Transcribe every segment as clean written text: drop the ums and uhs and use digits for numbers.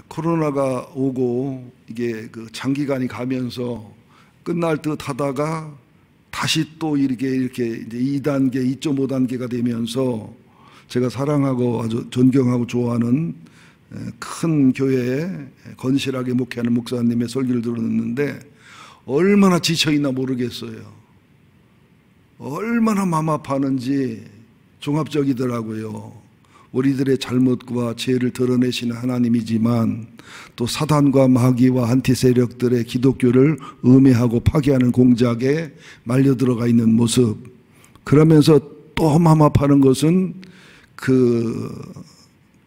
코로나가 오고 이게 그 장기간이 가면서 끝날 듯 하다가 다시 또 이렇게 이제 2단계, 2.5단계가 되면서 제가 사랑하고 아주 존경하고 좋아하는 큰 교회에 건실하게 목회하는 목사님의 설교를 들었는데 얼마나 지쳐있나 모르겠어요. 얼마나 마음 아파하는지 종합적이더라고요. 우리들의 잘못과 죄를 드러내시는 하나님이지만 또 사단과 마귀와 안티 세력들의 기독교를 음해하고 파괴하는 공작에 말려 들어가 있는 모습. 그러면서 또 마음 아파하는 것은 그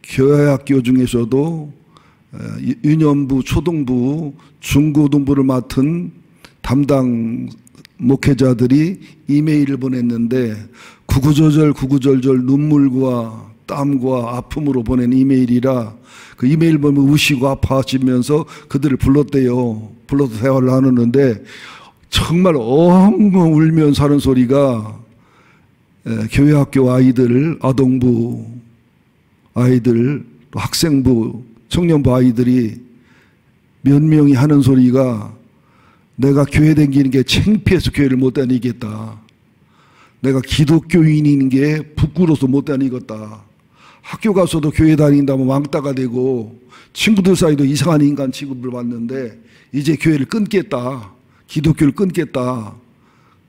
교회학교 중에서도 유년부, 초등부, 중고등부를 맡은 담당 목회자들이 이메일을 보냈는데 구구절절 눈물과 땀과 아픔으로 보낸 이메일이라 그 이메일 보면 우시고 아파하시면서 그들을 불렀대요. 불러서 대화를 나누는데 정말 엉엉 울면서 하는 소리가 교회 학교 아이들, 아동부 아이들, 또 학생부, 청년부 아이들이 몇 명이 하는 소리가 내가 교회 다니는 게 창피해서 교회를 못 다니겠다. 내가 기독교인인 게 부끄러워서 못 다니겠다. 학교 가서도 교회 다닌다면 왕따가 되고 친구들 사이도 이상한 인간 취급을 받는데 이제 교회를 끊겠다. 기독교를 끊겠다.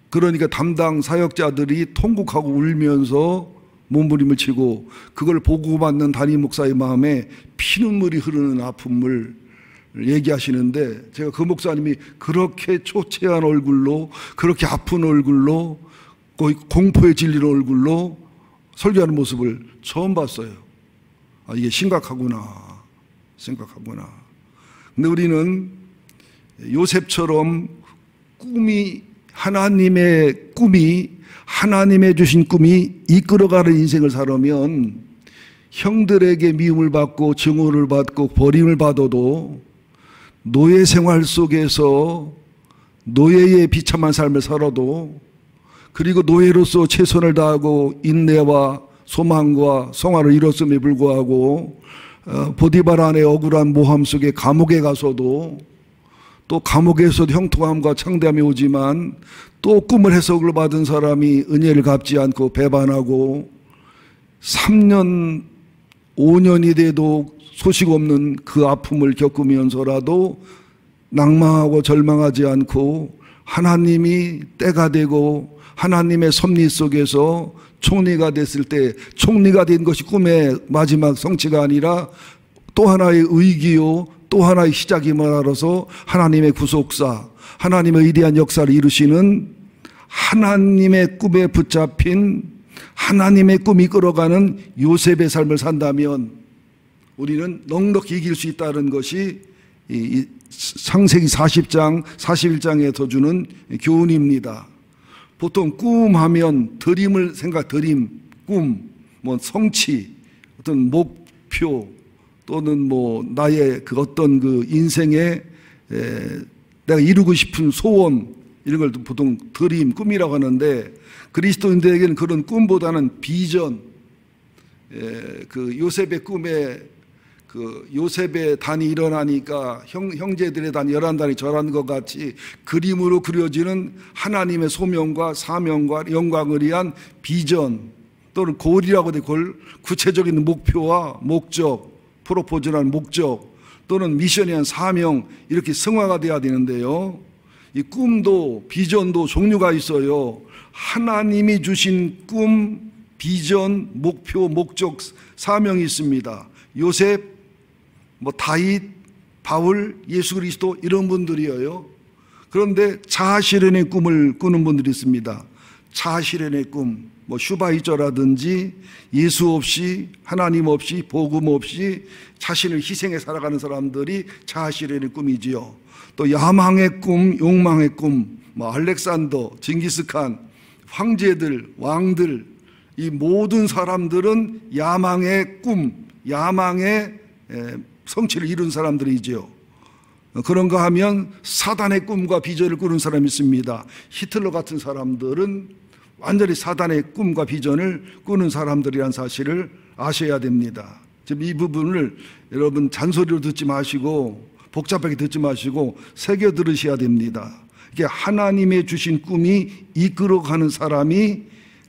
그러니까 담당 사역자들이 통곡하고 울면서 몸부림을 치고 그걸 보고받는 담임 목사의 마음에 피눈물이 흐르는 아픔을 얘기하시는데 제가 그 목사님이 그렇게 초췌한 얼굴로 그렇게 아픈 얼굴로 거의 공포에 질리는 얼굴로 설교하는 모습을 처음 봤어요. 아, 이게 심각하구나. 근데 우리는 요셉처럼 하나님의 주신 꿈이 이끌어가는 인생을 살려면 형들에게 미움을 받고 증오를 받고 버림을 받아도 노예 생활 속에서 노예의 비참한 삶을 살아도 그리고 노예로서 최선을 다하고 인내와 소망과 성화를 이뤘음에 불구하고 보디발 안의 억울한 모함 속에 감옥에 가서도 또 감옥에서도 형통함과 창대함이 오지만 또 꿈을 해석을 받은 사람이 은혜를 갚지 않고 배반하고 3년 5년이 돼도 소식 없는 그 아픔을 겪으면서라도 낭망하고 절망하지 않고 하나님이 때가 되고 하나님의 섭리 속에서 총리가 됐을 때 총리가 된 것이 꿈의 마지막 성취가 아니라 또 하나의 의기요 또 하나의 시작임을 알아서 하나님의 구속사 하나님의 위대한 역사를 이루시는 하나님의 꿈에 붙잡힌 하나님의 꿈이 끌어가는 요셉의 삶을 산다면 우리는 넉넉히 이길 수 있다는 것이 이 창세기 40장 41장에서 주는 교훈입니다. 보통 꿈하면 드림을 드림, 꿈, 뭐 성취, 어떤 목표 또는 뭐 나의 그 어떤 그 인생에 내가 이루고 싶은 소원 이런 걸 보통 드림, 꿈이라고 하는데 그리스도인들에게는 그런 꿈보다는 비전, 그 요셉의 꿈에 그 요셉의 단이 일어나니까 형제들의 단 11단이 절한 것 같이 그림으로 그려지는 하나님의 소명과 사명과 영광을 위한 비전 또는 골이라고 돼 골 구체적인 목표와 목적 프로포즈라는 목적 또는 미션에 대한 사명 이렇게 승화가 돼야 되는데요. 이 꿈도 비전도 종류가 있어요. 하나님이 주신 꿈, 비전, 목표, 목적, 사명이 있습니다. 요셉, 뭐 다윗, 바울, 예수 그리스도 이런 분들이에요. 그런데 자아실현의 꿈을 꾸는 분들이 있습니다. 자아실현의 꿈, 뭐 슈바이처라든지 예수 없이 하나님 없이 복음 없이 자신을 희생해 살아가는 사람들이 자아실현의 꿈이지요. 또 야망의 꿈, 욕망의 꿈, 뭐 알렉산더, 징기스칸, 황제들, 왕들 이 모든 사람들은 야망의 꿈, 야망의 성취를 이룬 사람들이지요. 그런가 하면 사단의 꿈과 비전을 꾸는 사람이 있습니다. 히틀러 같은 사람들은 완전히 사단의 꿈과 비전을 꾸는 사람들이라는 사실을 아셔야 됩니다. 지금 이 부분을 여러분 잔소리로 듣지 마시고 복잡하게 듣지 마시고 새겨 들으셔야 됩니다. 이게 하나님의 주신 꿈이 이끌어가는 사람이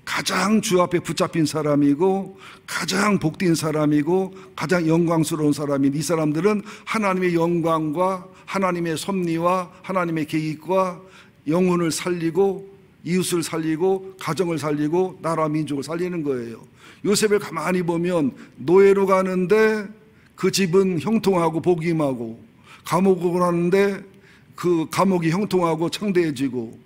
가장 주 앞에 붙잡힌 사람이고 가장 복된 사람이고 가장 영광스러운 사람인 이 사람들은 하나님의 영광과 하나님의 섭리와 하나님의 계획과 영혼을 살리고 이웃을 살리고 가정을 살리고 나라 민족을 살리는 거예요. 요셉을 가만히 보면 노예로 가는데 그 집은 형통하고 복임하고, 감옥으로 가는데 그 감옥이 형통하고 창대해지고,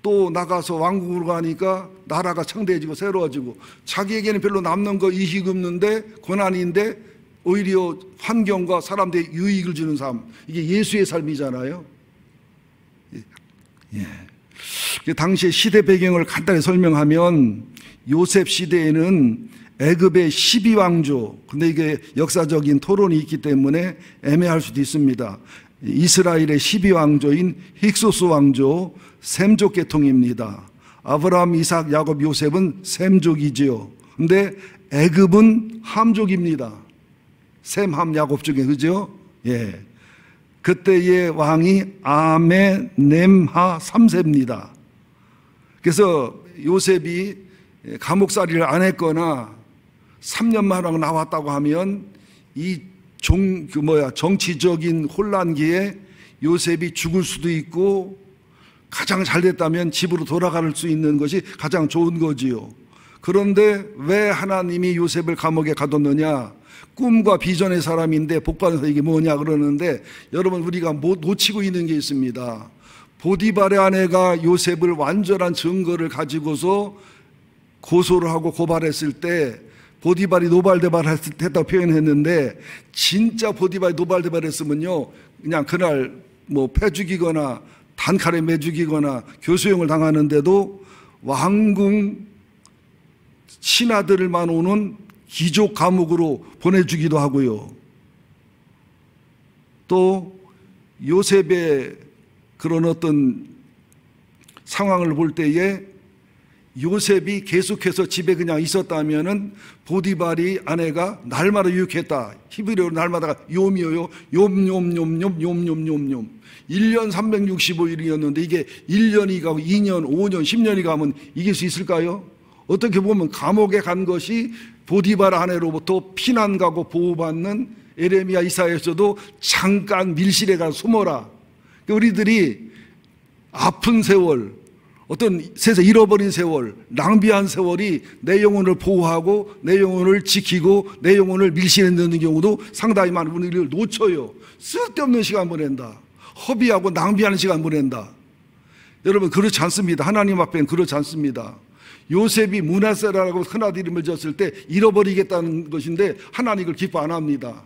또 나가서 왕국으로 가니까 나라가 창대해지고 새로워지고, 자기에게는 별로 남는 거 이익 없는데 고난인데 오히려 환경과 사람들의 유익을 주는 삶, 이게 예수의 삶이잖아요. 예. 당시의 시대 배경을 간단히 설명하면 요셉 시대에는 애굽의 12왕조, 근데 이게 역사적인 토론이 있기 때문에 애매할 수도 있습니다. 이스라엘의 12왕조인 힉소스 왕조, 셈족 계통입니다. 아브라함, 이삭, 야곱, 요셉은 셈족이지요. 근데 애굽은 함족입니다. 셈, 함, 야곱 중에, 그죠? 예. 그때의 왕이 아메넴하 3세입니다. 그래서 요셉이 감옥살이를 안 했거나 3년만 하고 나왔다고 하면 이 정치적인 혼란기에 요셉이 죽을 수도 있고, 가장 잘 됐다면 집으로 돌아갈 수 있는 것이 가장 좋은 거지요. 그런데 왜 하나님이 요셉을 감옥에 가뒀느냐? 꿈과 비전의 사람인데 복받아서 이게 뭐냐 그러는데, 여러분 우리가 놓치고 있는 게 있습니다. 보디발의 아내가 요셉을 완전한 증거를 가지고서 고소를 하고 고발했을 때 보디발이 노발대발했다고 표현했는데, 진짜 보디발이 노발대발했으면요 그냥 그날 패 죽이거나 단칼에 매 죽이거나 교수형을 당하는데도 왕궁 신하들만 오는 귀족 감옥으로 보내주기도 하고요. 또 요셉의 그런 어떤 상황을 볼 때에 요셉이 계속해서 집에 그냥 있었다면은 보디발이 아내가 날마다 유혹했다. 히브리어로 날마다가 욤이에요. 욤. 1년 365일이었는데 이게 1년이 가고 2년, 5년, 10년이 가면 이길 수 있을까요? 어떻게 보면 감옥에 간 것이 보디발 아내로부터 피난 가고 보호받는 에레미야 이사야에서도 잠깐 밀실에 가서 숨어라. 우리들이 아픈 세월, 어떤 세상 잃어버린 세월, 낭비한 세월이 내 영혼을 보호하고 내 영혼을 지키고 내 영혼을 밀실에 넣는 경우도 상당히 많은 분들을 놓쳐요. 쓸데없는 시간 보낸다. 허비하고 낭비하는 시간 보낸다. 여러분 그렇지 않습니다. 하나님 앞에는 그렇지 않습니다. 요셉이 므낫세라고 큰아들 이름을 지었을 때 잃어버리겠다는 것인데 하나님 이걸 기뻐 안 합니다.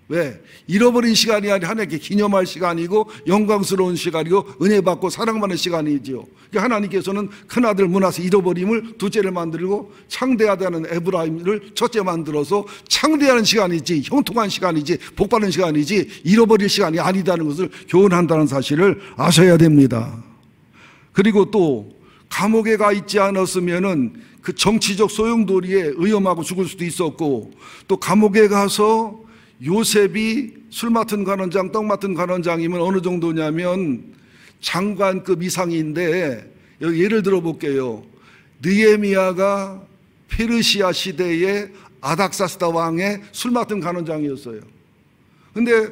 왜? 잃어버린 시간이 아니라 하나님께 기념할 시간이고 영광스러운 시간이고 은혜 받고 사랑받는 시간이지요. 그러니까 하나님께서는 큰아들 므낫세 잃어버림을 둘째를 만들고 창대하다는 에브라임을 첫째 만들어서 창대하는 시간이지, 형통한 시간이지, 복받는 시간이지 잃어버릴 시간이 아니다는 것을 교훈한다는 사실을 아셔야 됩니다. 그리고 또 감옥에 가 있지 않았으면은 그 정치적 소용돌이에 의엄하고 죽을 수도 있었고, 또 감옥에 가서 요셉이 술 맡은 관원장, 떡 맡은 관원장이면 어느 정도냐면 장관급 이상인데, 예를 들어 볼게요. 느헤미야가 페르시아 시대의 아닥사스다 왕의 술 맡은 관원장이었어요. 근데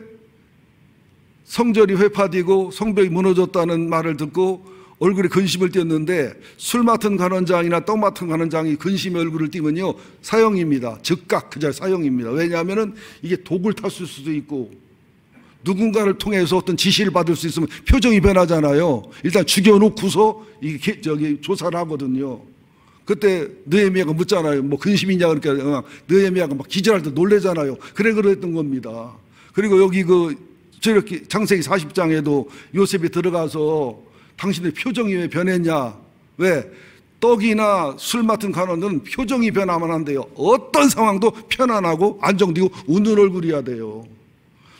성전이 회파되고 성벽이 무너졌다는 말을 듣고 얼굴에 근심을 띄었는데, 술 맡은 관원장이나 떡 맡은 관원장이 근심의 얼굴을 띄면요 사형입니다. 즉각 그 자리 사형입니다. 왜냐하면 이게 독을 탔을 수도 있고 누군가를 통해서 어떤 지시를 받을 수 있으면 표정이 변하잖아요. 일단 죽여놓고서 이게 조사를 하거든요. 그때 느헤미야가 묻잖아요. 근심이냐 그러니까 느헤미야가 막 기절할 때 놀래잖아요. 그랬던 겁니다. 그리고 여기 저렇게 창세기 40장에도 요셉이 들어가서 당신의 표정이 왜 변했냐? 왜? 떡이나 술 맡은 관원들은 표정이 변하면 안 돼요. 어떤 상황도 편안하고 안정되고 웃는 얼굴이어야 돼요.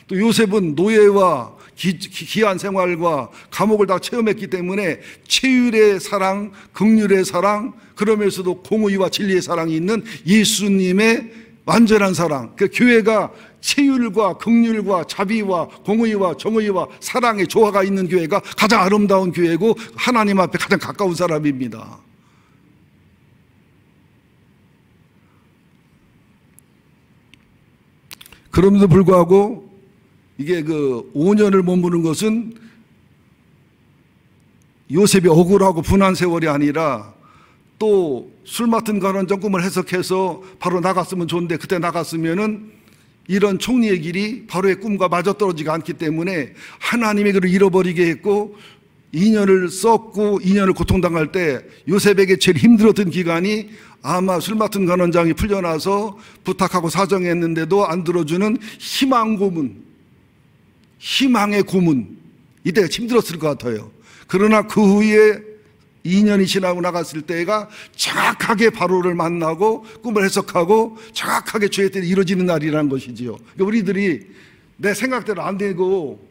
또 요셉은 노예와 기한 생활과 감옥을 다 체험했기 때문에 체율의 사랑, 긍휼의 사랑, 그러면서도 공의와 진리의 사랑이 있는 예수님의 완전한 사랑. 그 교회가 체율과 긍휼과 자비와 공의와 정의와 사랑의 조화가 있는 교회가 가장 아름다운 교회고 하나님 앞에 가장 가까운 사람입니다. 그럼에도 불구하고 이게 그 5년을 머무는 것은 요셉이 억울하고 분한 세월이 아니라 또 술 맡은 가난장 꿈을 해석해서 바로 나갔으면 좋은데 그때 나갔으면은 이런 총리의 길이 바로의 꿈과 맞아떨어지지 않기 때문에 하나님의 그를 잃어버리게 했고 2년을 썼고 2년을 고통당할 때 요셉에게 제일 힘들었던 기간이 아마 술 맡은 간원장이 풀려나서 부탁하고 사정했는데도 안 들어주는 희망 고문, 희망의 고문, 이때가 힘들었을 것 같아요. 그러나 그 후에 2년이 지나고 나갔을 때가 정확하게 바로를 만나고 꿈을 해석하고 정확하게 주의 뜻이 이루어지는 날이라는 것이지요. 그러니까 우리들이 내 생각대로 안 되고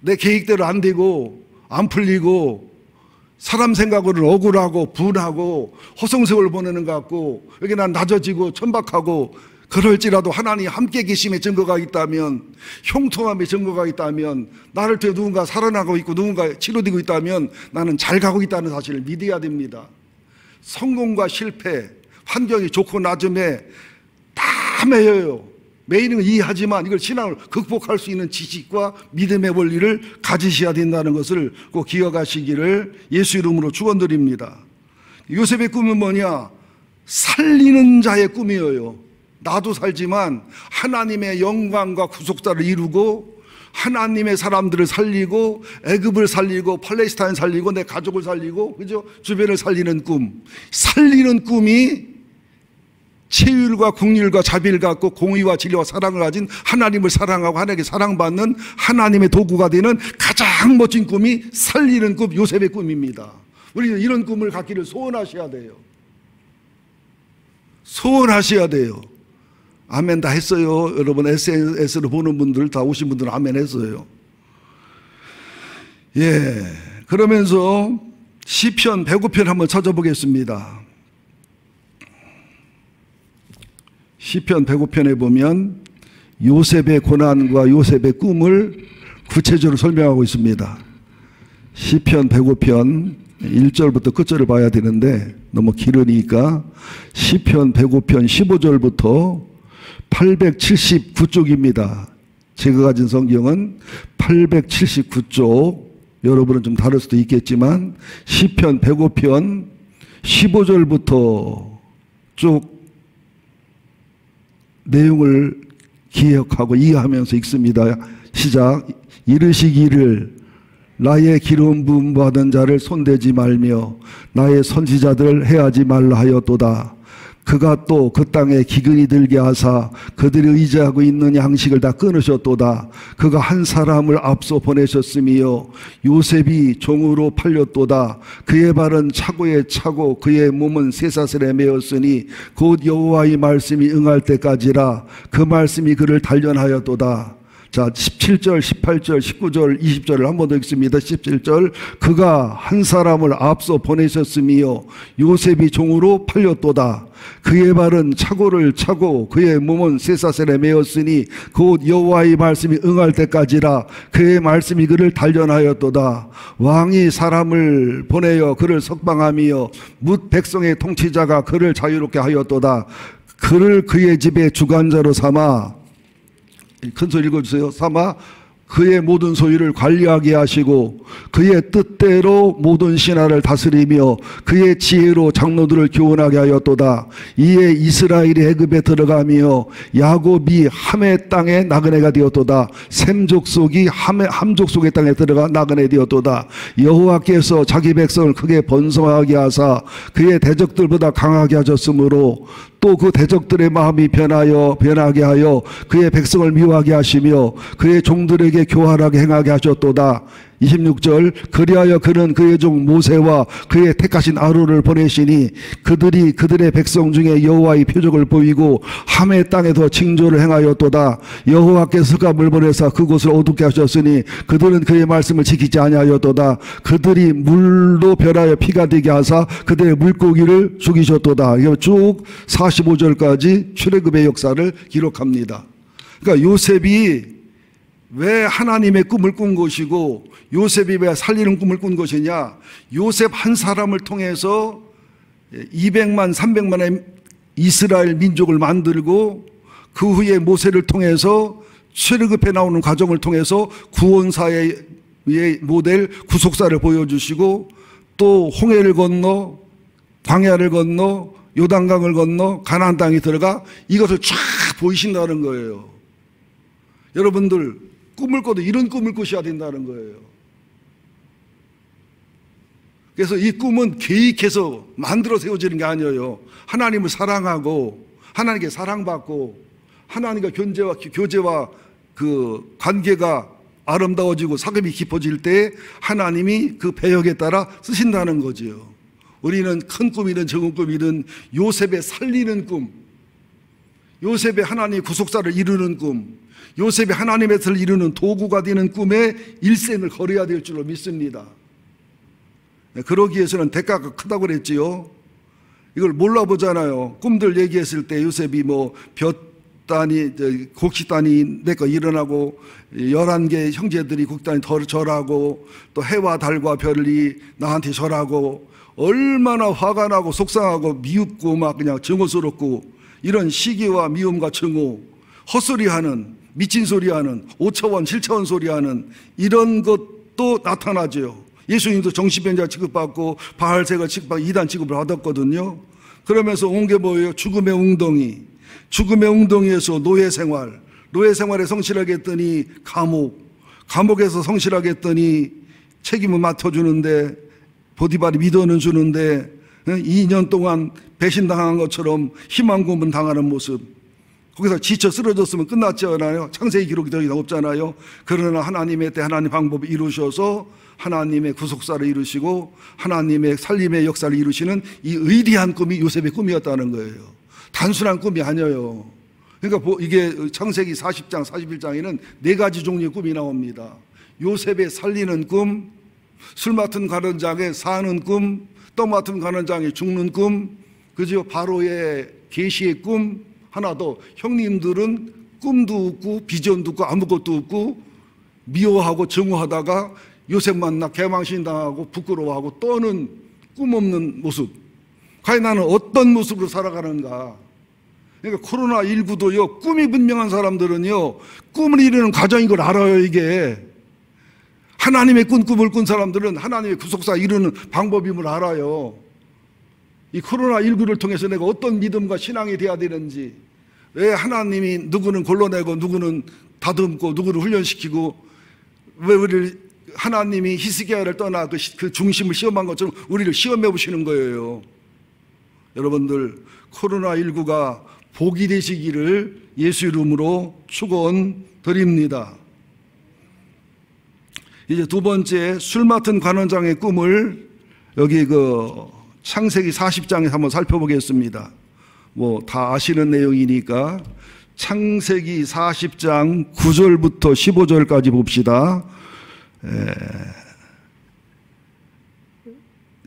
내 계획대로 안 되고 안 풀리고 사람 생각으로 억울하고 분하고 허송세월 보내는 것 같고 여기 난 낮아지고 천박하고 그럴지라도 하나님 함께 계심의 증거가 있다면, 형통함의 증거가 있다면, 나를 통해 누군가 살아나고 있고 누군가 치료되고 있다면 나는 잘 가고 있다는 사실을 믿어야 됩니다. 성공과 실패, 환경이 좋고 낮음에 다 매여요. 매이는 건 이해하지만 이걸 신앙을 극복할 수 있는 지식과 믿음의 원리를 가지셔야 된다는 것을 꼭 기억하시기를 예수 이름으로 축원드립니다. 요셉의 꿈은 뭐냐? 살리는 자의 꿈이에요. 나도 살지만 하나님의 영광과 구속자를 이루고 하나님의 사람들을 살리고 애굽을 살리고 팔레스타인 살리고 내 가족을 살리고 그죠? 주변을 살리는 꿈. 살리는 꿈이 체율과 긍휼과 자비를 갖고 공의와 진리와 사랑을 가진 하나님을 사랑하고 하나님께 사랑받는 하나님의 도구가 되는 가장 멋진 꿈이 살리는 꿈, 요셉의 꿈입니다. 우리는 이런 꿈을 갖기를 소원하셔야 돼요. 소원하셔야 돼요. 아멘 다 했어요. 여러분 SNS로 보는 분들 다 오신 분들은 아멘 했어요. 예. 그러면서 시편 105편 한번 찾아보겠습니다. 시편 105편에 보면 요셉의 고난과 요셉의 꿈을 구체적으로 설명하고 있습니다. 시편 105편 1절부터 끝절을 봐야 되는데 너무 길으니까 시편 105편 15절부터 879쪽입니다. 제가 가진 성경은 879쪽, 여러분은 좀 다를 수도 있겠지만 시편 105편 15절부터 쭉 내용을 기억하고 이해하면서 읽습니다. 시작. 이르시기를 나의 기름 부음 받은 자를 손대지 말며 나의 선지자들을 해하지 말라 하였도다. 그가 또 그 땅에 기근이 들게 하사 그들이 의지하고 있는 양식을 다 끊으셨도다. 그가 한 사람을 앞서 보내셨으며 요셉이 종으로 팔렸도다. 그의 발은 차고에 차고 그의 몸은 쇠사슬에 매었으니 곧 여호와의 말씀이 응할 때까지라. 그 말씀이 그를 단련하였도다. 자, 17절, 18절, 19절, 20절을 한 번 더 읽습니다. 17절. 그가 한 사람을 앞서 보내셨으며 요셉이 종으로 팔렸도다. 그의 발은 차고를 차고 그의 몸은 쇠사슬에 매었으니 곧 여호와의 말씀이 응할 때까지라. 그의 말씀이 그를 단련하였도다. 왕이 사람을 보내어 그를 석방하며 뭇 백성의 통치자가 그를 자유롭게 하였도다. 그를 그의 집의 주관자로 삼아, 큰 소리 읽어주세요. 삼아 그의 모든 소유를 관리하게 하시고 그의 뜻대로 모든 신하를 다스리며 그의 지혜로 장로들을 교훈하게 하였도다. 이에 이스라엘이 애굽에 들어가며 야곱이 함의 땅에 나그네가 되었도다. 셈 족속이 함 족속의 땅에 들어가 나그네 되었도다. 여호와께서 자기 백성을 크게 번성하게 하사 그의 대적들보다 강하게 하셨으므로 또 그 대적들의 마음이 변하게 하여 그의 백성을 미워하게 하시며 그의 종들에게 그에게 교활하게 행하게 하셨도다. 26절 그리하여 그는 그의 종 모세와 그의 택하신 아론을 보내시니 그들이 그들의 백성 중에 여호와의 표적을 보이고 함의 땅에서 징조를 행하였도다. 여호와께서 흑암을 보내사 그곳을 어둡게 하셨으니 그들은 그의 말씀을 지키지 아니하였도다. 그들이 물로 변하여 피가 되게 하사 그들의 물고기를 죽이셨도다. 이거 쭉 45절까지 출애굽의 역사를 기록합니다. 그러니까 요셉이 왜 하나님의 꿈을 꾼 것이고 요셉이 왜 살리는 꿈을 꾼 것이냐. 요셉 한 사람을 통해서 200만 300만의 이스라엘 민족을 만들고 그 후에 모세를 통해서 출애굽에 나오는 과정을 통해서 구원사의 모델 구속사를 보여주시고 또 홍해를 건너 광야를 건너 요단강을 건너 가나안 땅에 들어가 이것을 쫙 보이신다는 거예요. 여러분들 꿈을 꿔도 이런 꿈을 꾸셔야 된다는 거예요. 그래서 이 꿈은 계획해서 만들어 세워지는 게 아니에요. 하나님을 사랑하고 하나님께 사랑받고 하나님과 교제와 그 관계가 아름다워지고 사귐이 깊어질 때 하나님이 그 배역에 따라 쓰신다는 거지요. 우리는 큰 꿈이든 적은 꿈이든 요셉의 살리는 꿈, 요셉의 하나님의 구속사를 이루는 꿈, 요셉이 하나님의 뜻을 이루는 도구가 되는 꿈에 일생을 걸어야 될 줄로 믿습니다. 그러기 위해서는 대가가 크다고 그랬지요. 이걸 몰라보잖아요. 꿈들 얘기했을 때 요셉이 뭐 볕단이 곡식단이 내거 일어나고 11개 형제들이 곡단이 더 절하고 또 해와 달과 별이 나한테 절하고 얼마나 화가 나고 속상하고 미흡고 막 그냥 증오스럽고 이런 시기와 미움과 증오, 헛소리하는 미친 소리하는 5차원 7차원 소리하는 이런 것도 나타나죠. 예수님도 정신병자 취급받고 바알새가 취급받고 이단 취급을 받았거든요. 그러면서 온 게 뭐예요? 죽음의 웅덩이, 죽음의 웅덩이에서 노예 생활에 성실하게 했더니 감옥에서 성실하게 했더니 책임을 맡아주는데 보디발이 믿어는 주는데 2년 동안 배신당한 것처럼 희망 고문 당하는 모습, 거기서 지쳐 쓰러졌으면 끝났지 않아요? 창세기 기록이 더 이상 없잖아요. 그러나 하나님의 때 하나님 방법을 이루셔서 하나님의 구속사를 이루시고 하나님의 살림의 역사를 이루시는 이 의리한 꿈이 요셉의 꿈이었다는 거예요. 단순한 꿈이 아니에요. 그러니까 이게 창세기 40장 41장에는 4가지 종류의 꿈이 나옵니다. 요셉의 살리는 꿈, 술 맡은 가는장의 사는 꿈, 떡 맡은 가는장의 죽는 꿈, 그죠? 바로의 계시의 꿈. 하나 더, 형님들은 꿈도 없고 비전도 없고 아무것도 없고 미워하고 증오하다가 요셉 만나 개망신당하고 부끄러워하고 떠는 꿈 없는 모습. 과연 나는 어떤 모습으로 살아가는가. 그러니까 코로나19도요, 꿈이 분명한 사람들은요, 꿈을 이루는 과정인 걸 알아요. 이게 하나님의 꿈을 꾼 사람들은 하나님의 구속사 이루는 방법임을 알아요. 이 코로나19를 통해서 내가 어떤 믿음과 신앙이 돼야 되는지, 왜 하나님이 누구는 골라내고 누구는 다듬고 누구를 훈련시키고, 왜 우리를 하나님이 히스기야를 떠나 그 중심을 시험한 것처럼 우리를 시험해 보시는 거예요. 여러분들, 코로나19가 복이 되시기를 예수 이름으로 축원드립니다. 이제 두 번째, 술 맡은 관원장의 꿈을 여기 창세기 40장에서 한번 살펴보겠습니다. 뭐 다 아시는 내용이니까 창세기 40장 9절부터 15절까지 봅시다.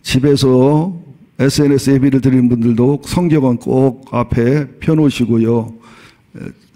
집에서 SNS 예비를 드리는 분들도 성경은 꼭 앞에 펴놓으시고요.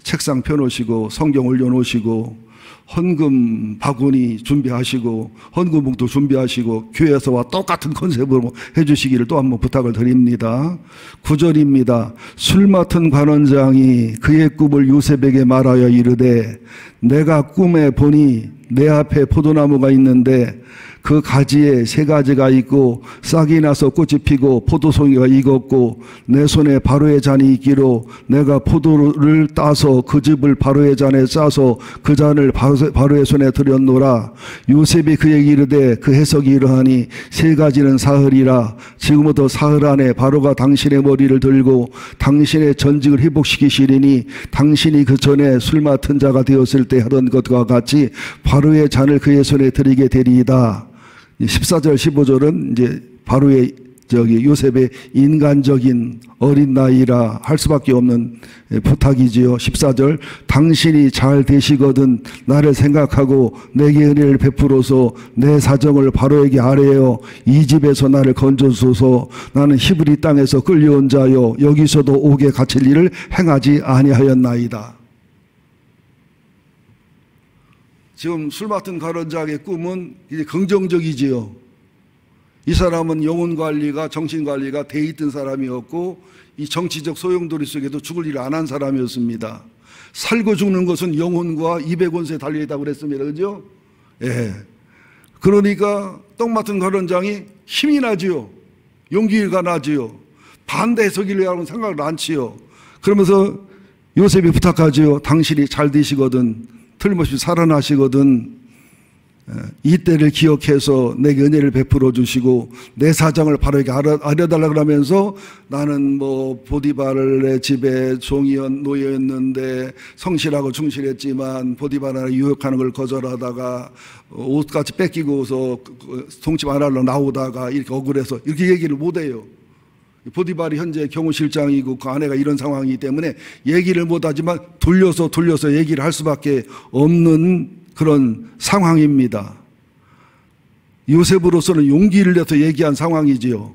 책상 펴놓으시고 성경 올려놓으시고 헌금 바구니 준비하시고 헌금 봉투 준비하시고 교회에서와 똑같은 컨셉으로 해주시기를 또 한번 부탁을 드립니다. 9절입니다. 술 맡은 관원장이 그의 꿈을 요셉에게 말하여 이르되 내가 꿈에 보니 내 앞에 포도나무가 있는데 그 가지에 세 가지가 있고 싹이 나서 꽃이 피고 포도송이가 익었고 내 손에 바로의 잔이 있기로 내가 포도를 따서 그 즙을 바로의 잔에 싸서 그 잔을 바로의 손에 들였노라. 요셉이 그에게 이르되 그 해석이 이러하니 세 가지는 사흘이라. 지금부터 사흘 안에 바로가 당신의 머리를 들고 당신의 전직을 회복시키시리니 당신이 그 전에 술 맡은 자가 되었을 때 하던 것과 같이 바로의 잔을 그의 손에 드리게 되리이다. 14절 15절은 이제 바로의 요셉의 인간적인 어린 나이라 할 수밖에 없는 부탁이지요. 14절 당신이 잘 되시거든 나를 생각하고 내게 은혜를 베풀어서 내 사정을 바로에게 아뢰어 이 집에서 나를 건져주소서. 나는 히브리 땅에서 끌려온 자요 여기서도 옥에 갇힐 일을 행하지 아니하였나이다. 지금 술 맡은 가론장의 꿈은 이제 긍정적이지요. 이 사람은 영혼관리가 정신관리가 돼 있던 사람이었고 이 정치적 소용돌이 속에도 죽을 일을 안 한 사람이었습니다. 살고 죽는 것은 영혼과 입의 권세에 달려있다고 그랬습니다. 그죠? 예. 그러니까 떡 맡은 가론장이 힘이 나지요. 용기가 나지요. 반대 해석이려고 하는 생각을 안 치요. 그러면서 요셉이 부탁하지요. 당신이 잘 되시거든 틀림없이 살아나시거든 이 때를 기억해서 내게 은혜를 베풀어 주시고 내 사정을 바로에게 알려달라 그러면서 나는 뭐 보디발의 집에 노예였는데 성실하고 충실했지만 보디발을 유혹하는 걸 거절하다가 옷까지 뺏기고서 동침 안 하려고 나오다가 이렇게 억울해서 이렇게 얘기를 못해요. 보디발이 현재 경호실장이고 그 아내가 이런 상황이기 때문에 얘기를 못하지만 돌려서 얘기를 할 수밖에 없는 그런 상황입니다. 요셉으로서는 용기를 내서 얘기한 상황이지요.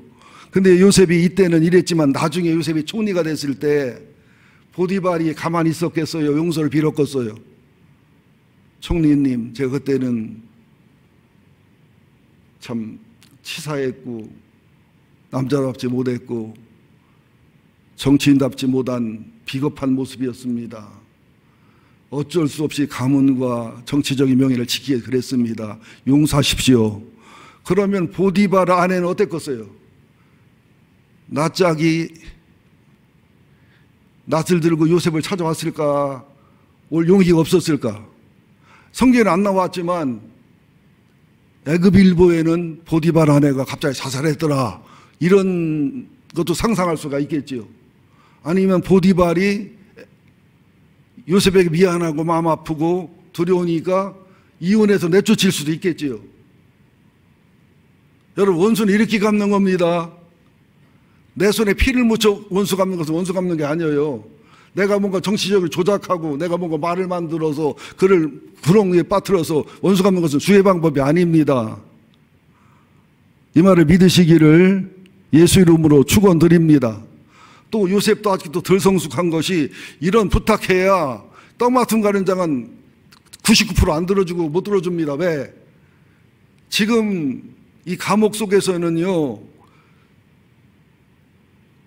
근데 요셉이 이때는 이랬지만 나중에 요셉이 총리가 됐을 때 보디발이 가만히 있었겠어요? 용서를 빌었겠어요? 총리님, 제가 그때는 참 치사했고 남자답지 못했고 정치인답지 못한 비겁한 모습이었습니다. 어쩔 수 없이 가문과 정치적인 명예를 지키게 그랬습니다. 용서하십시오. 그러면 보디발 아내는 어땠겠어요? 낯짝이 낯을 들고 요셉을 찾아왔을까? 올 용기가 없었을까? 성경에는 안 나왔지만 애굽일보에는 보디발 아내가 갑자기 자살했더라. 이런 것도 상상할 수가 있겠지요. 아니면 보디발이 요셉에게 미안하고 마음 아프고 두려우니까 이혼해서 내쫓을 수도 있겠지요. 여러분 원수는 이렇게 갚는 겁니다. 내 손에 피를 묻혀 원수 갚는 것은 원수 갚는 게 아니에요. 내가 뭔가 정치적으로 조작하고 내가 뭔가 말을 만들어서 그를 구렁이에 빠뜨려서 원수 갚는 것은 수의 방법이 아닙니다. 이 말을 믿으시기를 예수 이름으로 축원드립니다. 또 요셉도 아직도 덜 성숙한 것이 이런 부탁해야 떡 맡은 가련장은 99% 안 들어주고 못 들어줍니다. 왜? 지금 이 감옥 속에서는요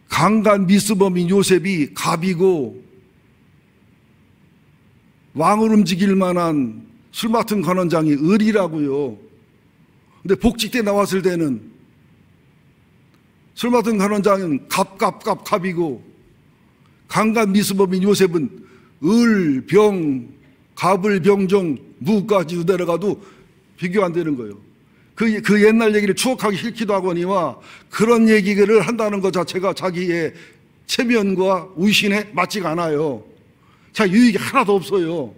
강간 미수범인 요셉이 갑이고 왕을 움직일 만한 술 맡은 관원장이 을이라고요. 근데 복직때 나왔을 때는 술 맡은 관원장은 갑이고 강간 미수범인 요셉은 을, 병, 갑을, 병정, 무까지 내려가도 비교 안 되는 거예요. 그 옛날 얘기를 추억하기 싫기도 하거니와 그런 얘기를 한다는 것 자체가 자기의 체면과 위신에 맞지가 않아요. 자, 유익이 하나도 없어요.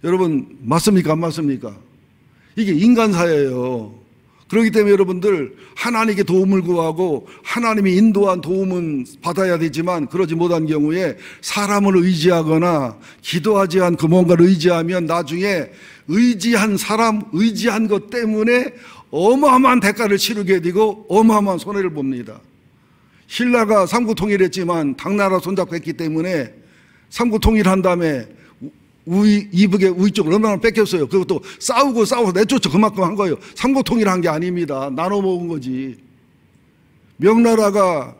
여러분 맞습니까? 안 맞습니까? 이게 인간사예요. 그렇기 때문에 여러분들 하나님께 도움을 구하고 하나님이 인도한 도움은 받아야 되지만 그러지 못한 경우에 사람을 의지하거나 기도하지 않고 뭔가를 의지하면 나중에 의지한 사람, 의지한 것 때문에 어마어마한 대가를 치르게 되고 어마어마한 손해를 봅니다. 신라가 삼국통일했지만 당나라 손잡고 했기 때문에 삼국통일한 다음에 이북의 위쪽을 얼마나 뺏겼어요. 그것도 싸우고 내쫓아 그만큼 한 거예요. 삼국통일한 게 아닙니다. 나눠 먹은 거지. 명나라가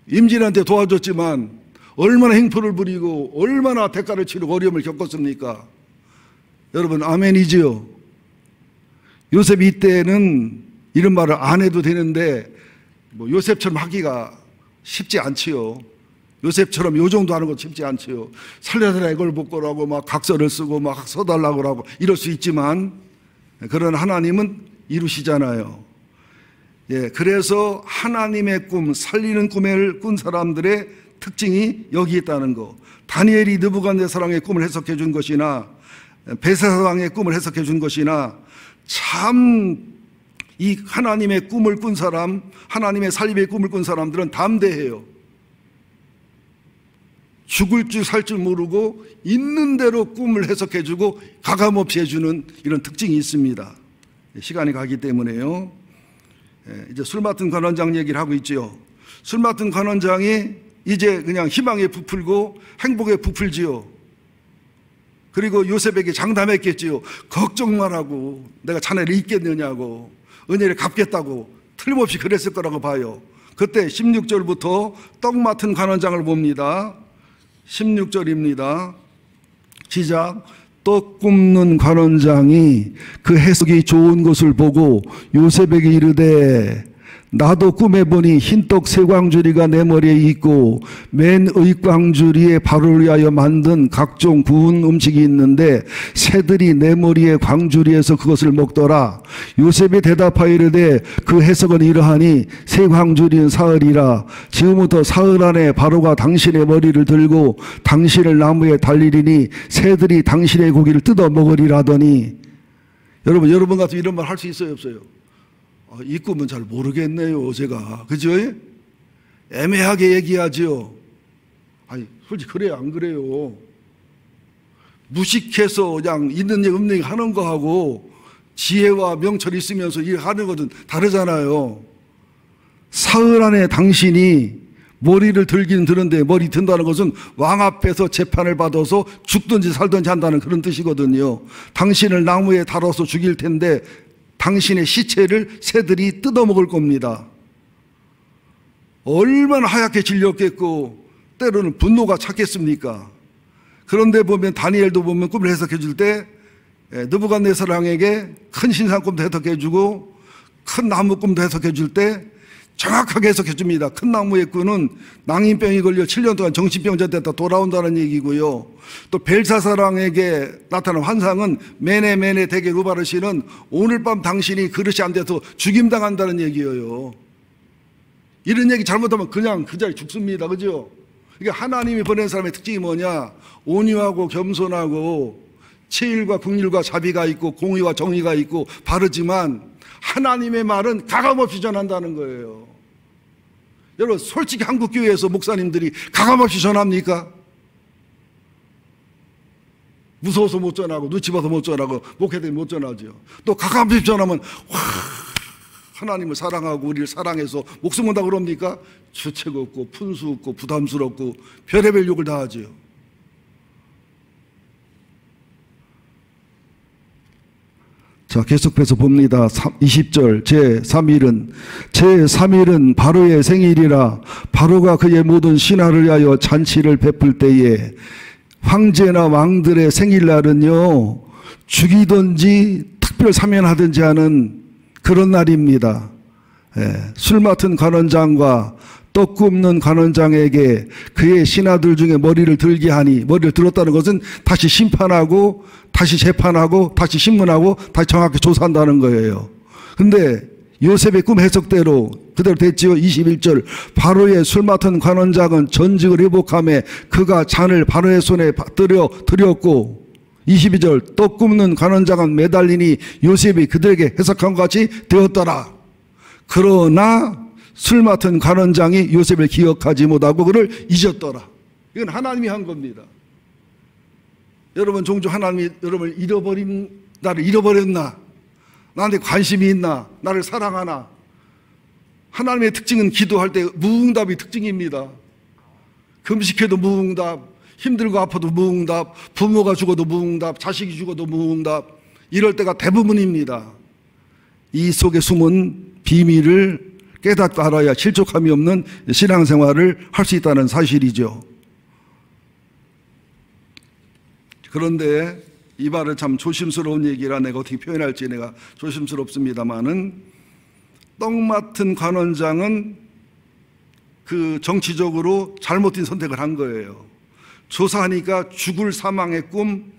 임진한테 도와줬지만 얼마나 행포를 부리고 얼마나 대가를 치르고 어려움을 겪었습니까? 여러분 아멘이지요. 요셉이 이때는 이런 말을 안 해도 되는데 뭐 요셉처럼 하기가 쉽지 않지요. 요셉처럼 요 정도 하는 거 쉽지 않지요. 살려달라 이걸 복고라고 막 각서를 쓰고 막 써달라고 하고 이럴 수 있지만 그런 하나님은 이루시잖아요. 예, 그래서 하나님의 꿈, 살리는 꿈을 꾼 사람들의 특징이 여기 있다는 거. 다니엘이 느부갓네살왕의 꿈을 해석해 준 것이나 벨사사왕의 꿈을 해석해 준 것이나 참 이 하나님의 꿈을 꾼 사람, 하나님의 살림의 꿈을 꾼 사람들은 담대해요. 죽을 줄 살 줄 모르고 있는 대로 꿈을 해석해 주고 가감없이 해주는 이런 특징이 있습니다. 시간이 가기 때문에요. 이제 술 맡은 관원장 얘기를 하고 있죠. 술 맡은 관원장이 이제 그냥 희망에 부풀고 행복에 부풀지요. 그리고 요셉에게 장담했겠지요. 걱정 말라고, 내가 자네를 잊겠느냐고, 은혜를 갚겠다고 틀림없이 그랬을 거라고 봐요. 그때 16절부터 떡 맡은 관원장을 봅니다. 16절입니다. 시작. 떡 굽는 관원장이 그 해석이 좋은 것을 보고 요셉에게 이르되 나도 꿈에 보니 흰떡 세 광주리가 내 머리에 있고 맨 의광주리에 바로를 위하여 만든 각종 구운 음식이 있는데 새들이 내 머리에 광주리에서 그것을 먹더라. 요셉이 대답하여 이르되 그 해석은 이러하니 세 광주리는 사흘이라. 지금부터 사흘 안에 바로가 당신의 머리를 들고 당신을 나무에 달리리니 새들이 당신의 고기를 뜯어 먹으리라더니. 여러분 같으면 이런 말 할 수 있어요, 없어요? 이 꿈은 잘 모르겠네요, 제가. 그죠? 애매하게 얘기하지요. 아니, 솔직히 그래요, 안 그래요? 무식해서 그냥 있는 얘기 없는 얘기 하는 거하고 지혜와 명철이 있으면서 일하는 것은 다르잖아요. 사흘 안에 당신이 머리를 들긴 드는데 머리 든다는 것은 왕 앞에서 재판을 받아서 죽든지 살든지 한다는 그런 뜻이거든요. 당신을 나무에 달아서 죽일 텐데 당신의 시체를 새들이 뜯어먹을 겁니다. 얼마나 하얗게 질렸겠고 때로는 분노가 찼겠습니까? 그런데 보면 다니엘도 보면 꿈을 해석해 줄 때 느부갓네살왕에게 큰 신상꿈도 해석해 주고 큰 나무 꿈도 해석해 줄 때 정확하게 해석해 줍니다. 큰 나무의 꾼은 낭인병이 걸려 7년 동안 정신병자 됐다 돌아온다는 얘기고요. 또 벨사사랑에게 나타난 환상은 메네 대게 루바르시는 오늘 밤 당신이 그릇이 안 돼서 죽임당한다는 얘기예요. 이런 얘기 잘못하면 그냥 그 자리에 죽습니다. 그죠? 이게 하나님이 보낸 사람의 특징이 뭐냐? 온유하고 겸손하고 치일과 긍휼과 자비가 있고 공의와 정의가 있고 바르지만 하나님의 말은 가감없이 전한다는 거예요. 여러분 솔직히 한국교회에서 목사님들이 가감없이 전합니까? 무서워서 못 전하고 눈치 봐서 못 전하고 목회들이 못 전하죠. 또 가감없이 전하면 와 하나님을 사랑하고 우리를 사랑해서 목숨 건다 그럽니까? 주책 없고 푼수 없고 부담스럽고 별의별 욕을 다 하죠. 자, 계속해서 봅니다. 20절 제3일은 바로의 생일이라. 바로가 그의 모든 신하를 위하여 잔치를 베풀 때에 황제나 왕들의 생일날은요 죽이든지 특별 사면하든지 하는 그런 날입니다. 술 맡은 관원장과 떡 굽는 관원장에게 그의 신하들 중에 머리를 들게 하니, 머리를 들었다는 것은 다시 심판하고 다시 재판하고 다시 신문하고 다시 정확히 조사한다는 거예요. 근데 요셉의 꿈 해석대로 그대로 됐지요. 21절 바로의 술 맡은 관원장은 전직을 회복하며 그가 잔을 바로의 손에 드렸고, 22절 떡 굽는 관원장은 매달리니 요셉이 그들에게 해석한 것 같이 되었더라. 그러나 술 맡은 관원장이 요셉을 기억하지 못하고 그를 잊었더라. 이건 하나님이 한 겁니다. 여러분 종종 하나님이 여러분을 나를 잃어버렸나? 나한테 관심이 있나? 나를 사랑하나? 하나님의 특징은 기도할 때 무응답이 특징입니다. 금식해도 무응답, 힘들고 아파도 무응답, 부모가 죽어도 무응답, 자식이 죽어도 무응답, 이럴 때가 대부분입니다. 이 속에 숨은 비밀을 깨닫고 알아야 실족함이 없는 신앙생활을 할 수 있다는 사실이죠. 그런데 이 말은 참 조심스러운 얘기라 내가 어떻게 표현할지 내가 조심스럽습니다마는, 떡 맡은 관원장은 그 정치적으로 잘못된 선택을 한 거예요. 조사하니까 죽을 사망의 꿈,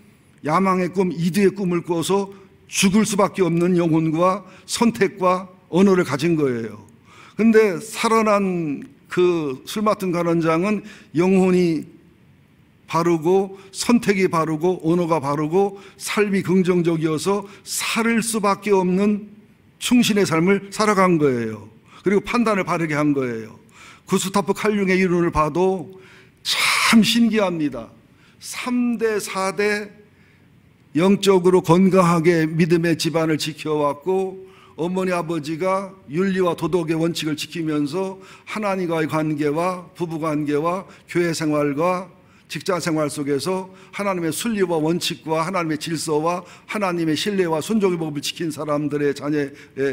야망의 꿈, 이두의 꿈을 꿔서 죽을 수밖에 없는 영혼과 선택과 언어를 가진 거예요. 근데 살아난 그 술 맡은 관원장은 영혼이 바르고 선택이 바르고 언어가 바르고 삶이 긍정적이어서 살을 수밖에 없는 충신의 삶을 살아간 거예요. 그리고 판단을 바르게 한 거예요. 구스타프 칼융의 이론을 봐도 참 신기합니다. 3대, 4대 영적으로 건강하게 믿음의 집안을 지켜왔고, 어머니 아버지가 윤리와 도덕의 원칙을 지키면서 하나님과의 관계와 부부관계와 교회 생활과 직장 생활 속에서 하나님의 순리와 원칙과 하나님의 질서와 하나님의 신뢰와 순종의 법을 지킨 사람들의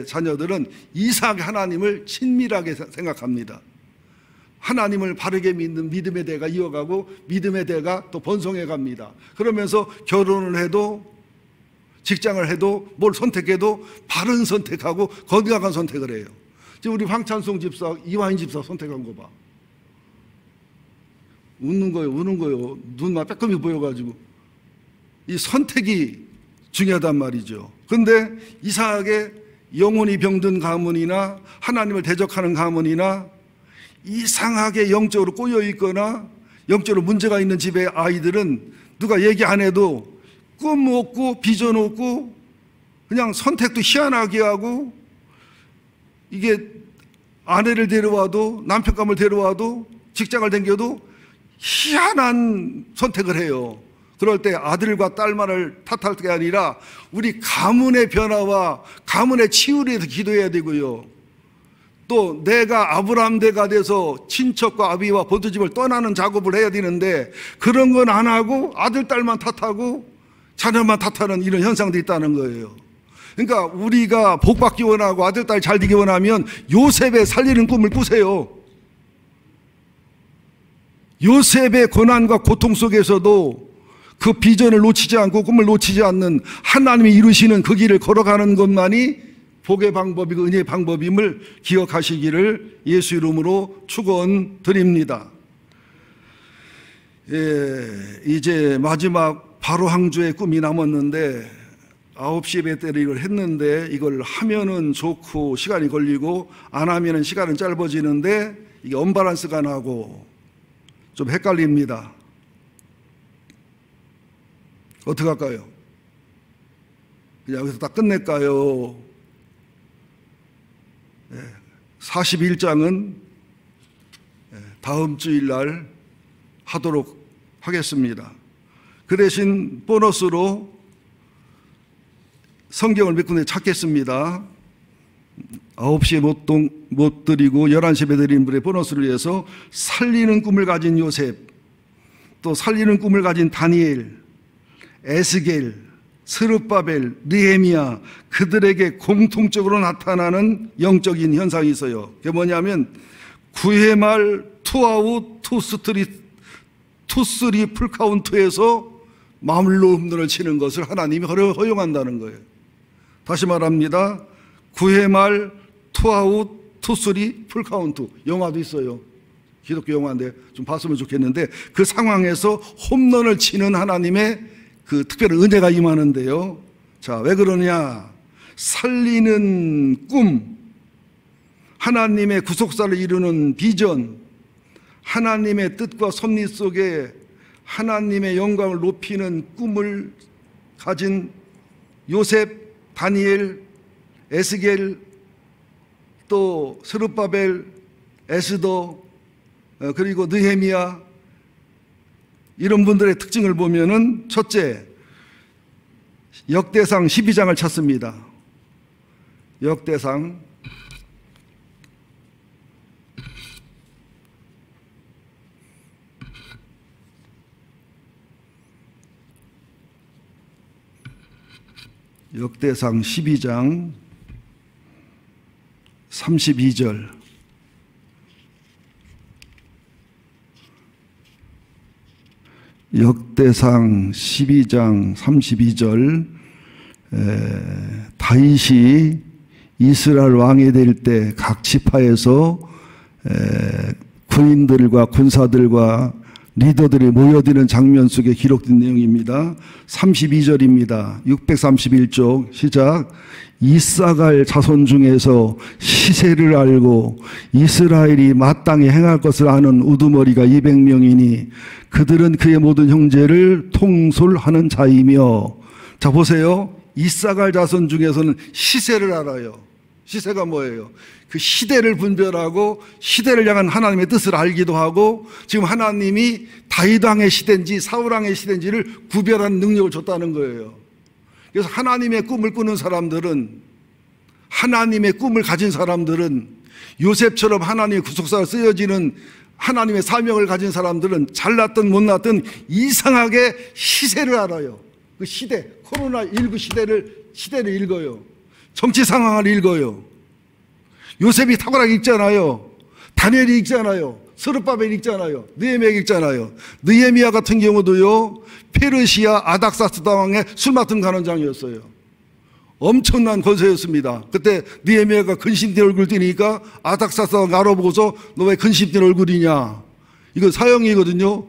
자녀들은 이상하게 하나님을 친밀하게 생각합니다. 하나님을 바르게 믿는 믿음의 대가 이어가고 믿음의 대가 또 번성해 갑니다. 그러면서 결혼을 해도 직장을 해도 뭘 선택해도 바른 선택하고 건강한 선택을 해요. 지금 우리 황찬송 집사, 이화인 집사 선택한 거 봐. 웃는 거예요, 우는 거예요. 눈만 빼꼼히 보여가지고. 이 선택이 중요하단 말이죠. 근데 이상하게 영혼이 병든 가문이나 하나님을 대적하는 가문이나 이상하게 영적으로 꼬여 있거나 영적으로 문제가 있는 집의 아이들은 누가 얘기 안 해도 꿈 없고 비전 없고 그냥 선택도 희한하게 하고, 이게 아내를 데려와도 남편감을 데려와도 직장을 다녀도 희한한 선택을 해요. 그럴 때 아들과 딸만을 탓할 게 아니라 우리 가문의 변화와 가문의 치유를 위해서 기도해야 되고요. 또 내가 아브라함 대가 돼서 친척과 아비와 보드집을 떠나는 작업을 해야 되는데 그런 건 안 하고 아들 딸만 탓하고 자녀만 탓하는 이런 현상들이 있다는 거예요. 그러니까 우리가 복받기 원하고 아들 딸 잘 되기 원하면 요셉의 살리는 꿈을 꾸세요. 요셉의 고난과 고통 속에서도 그 비전을 놓치지 않고 꿈을 놓치지 않는 하나님이 이루시는 그 길을 걸어가는 것만이 복의 방법이고 은혜의 방법임을 기억하시기를 예수 이름으로 축원드립니다. 이제 마지막 바로 항주의 꿈이 남았는데 9시 예배 때를 이걸 했는데, 이걸 하면은 좋고 시간이 걸리고 안 하면은 시간은 짧아지는데 이게 언밸런스가 나고 좀 헷갈립니다. 어떻게 할까요? 그냥 여기서 다 끝낼까요? 41장은 다음 주일 날 하도록 하겠습니다. 그 대신 보너스로 성경을 몇 군데 찾겠습니다. 9시에 못 드리고 11시에 드린 분의 보너스를 위해서 살리는 꿈을 가진 요셉, 또 살리는 꿈을 가진 다니엘, 에스겔, 스룹바벨, 느헤미야, 그들에게 공통적으로 나타나는 영적인 현상이 있어요. 그게 뭐냐면 구회 말 투아웃, 투쓰리 풀카운트에서 마물로 홈런을 치는 것을 하나님이 허용한다는 거예요. 다시 말합니다. 9회 말 투아웃, 투쓰리 풀카운트. 영화도 있어요. 기독교 영화인데 좀 봤으면 좋겠는데 그 상황에서 홈런을 치는 하나님의 그 특별한 은혜가 임하는데요. 자, 왜 그러냐? 살리는 꿈, 하나님의 구속사를 이루는 비전, 하나님의 뜻과 섭리 속에 하나님의 영광을 높이는 꿈을 가진 요셉, 다니엘, 에스겔, 또 스룹바벨, 에스더, 그리고 느헤미야, 이런 분들의 특징을 보면은 첫째, 역대상 12장을 찾습니다. 역대상 12장 32절. 역대상 12장 32절 다윗이 이스라엘 왕이 될 때 각 지파에서 군인들과 군사들과 리더들이 모여드는 장면 속에 기록된 내용입니다. 32절입니다. 631쪽 시작. 이사갈 자손 중에서 시세를 알고 이스라엘이 마땅히 행할 것을 아는 우두머리가 200명이니 그들은 그의 모든 형제를 통솔하는 자이며. 자 보세요. 이사갈 자손 중에서는 시세를 알아요. 시세가 뭐예요? 그 시대를 분별하고 시대를 향한 하나님의 뜻을 알기도 하고 지금 하나님이 다윗 왕의 시대인지 사울 왕의 시대인지를 구별하는 능력을 줬다는 거예요. 그래서 하나님의 꿈을 꾸는 사람들은, 하나님의 꿈을 가진 사람들은, 요셉처럼 하나님의 구속사로 쓰여지는 하나님의 사명을 가진 사람들은 잘났든 못났든 이상하게 시세를 알아요. 그 시대, 코로나19 시대를 읽어요. 정치 상황을 읽어요. 요셉이 탁월하게 읽잖아요. 다니엘이 읽잖아요. 스룹바벨이 읽잖아요. 느헤미야가 읽잖아요. 느헤미야 같은 경우도요, 페르시아 아닥사스 왕의 술 맡은 간원장이었어요. 엄청난 권세였습니다. 그때 느헤미야가 근심된 얼굴 띄니까 아닥사스 왕 알아보고서 너 왜 근심된 얼굴이냐. 이거 사형이거든요.